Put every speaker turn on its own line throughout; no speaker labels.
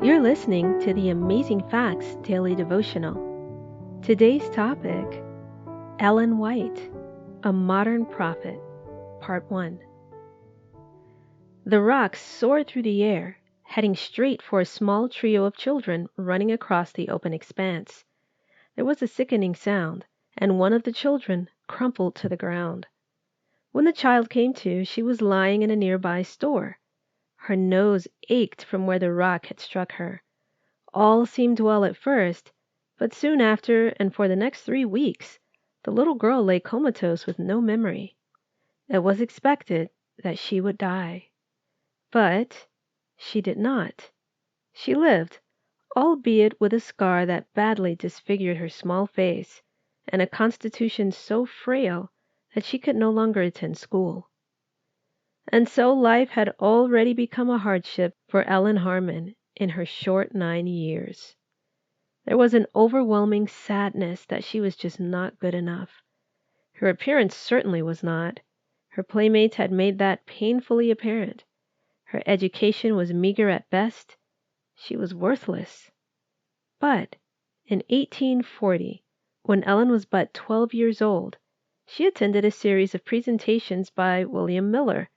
You're listening to the Amazing Facts Daily Devotional. Today's topic, Ellen White, a Modern Prophet, Part 1. The rocks soared through the air, heading straight for a small trio of children running across the open expanse. There was a sickening sound, and one of the children crumpled to the ground. When the child came to, she was lying in a nearby store. Her nose ached from where the rock had struck her. All seemed well at first, but soon after and for the next 3 weeks, the little girl lay comatose with no memory. It was expected that she would die. But she did not. She lived, albeit with a scar that badly disfigured her small face and a constitution so frail that she could no longer attend school. And so life had already become a hardship for Ellen Harmon in her short 9 years. There was an overwhelming sadness that she was just not good enough. Her appearance certainly was not. Her playmates had made that painfully apparent. Her education was meager at best. She was worthless. But in 1840, when Ellen was but 12 years old, she attended a series of presentations by William Miller,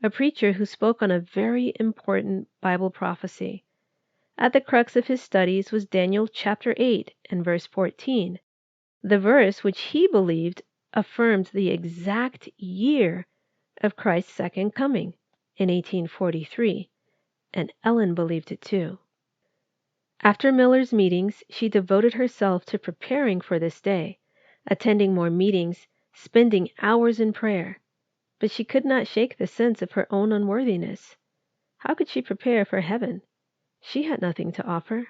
a preacher who spoke on a very important Bible prophecy. At the crux of his studies was Daniel chapter 8 and verse 14, the verse which he believed affirmed the exact year of Christ's second coming in 1843, and Ellen believed it too. After Miller's meetings, she devoted herself to preparing for this day, attending more meetings, spending hours in prayer. But she could not shake the sense of her own unworthiness. How could she prepare for heaven? She had nothing to offer.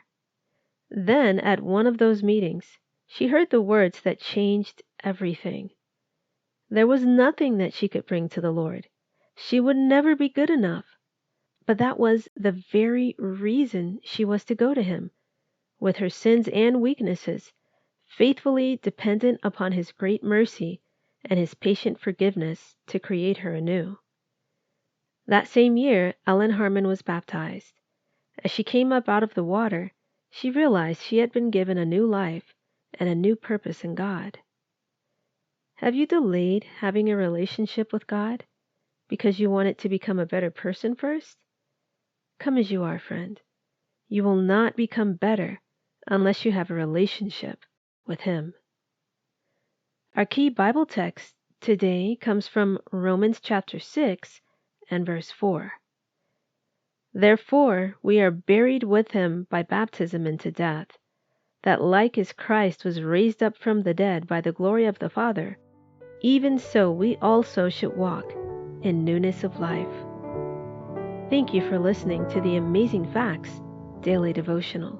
Then, at one of those meetings, she heard the words that changed everything. There was nothing that she could bring to the Lord. She would never be good enough. But that was the very reason she was to go to Him, with her sins and weaknesses, faithfully dependent upon His great mercy and His patient forgiveness to create her anew. That same year, Ellen Harmon was baptized. As she came up out of the water, she realized she had been given a new life and a new purpose in God. Have you delayed having a relationship with God because you wanted to become a better person first? Come as you are, friend. You will not become better unless you have a relationship with Him. Our key Bible text today comes from Romans chapter 6 and verse 4. Therefore we are buried with Him by baptism into death, that like as Christ was raised up from the dead by the glory of the Father, even so we also should walk in newness of life. Thank you for listening to the Amazing Facts Daily Devotional.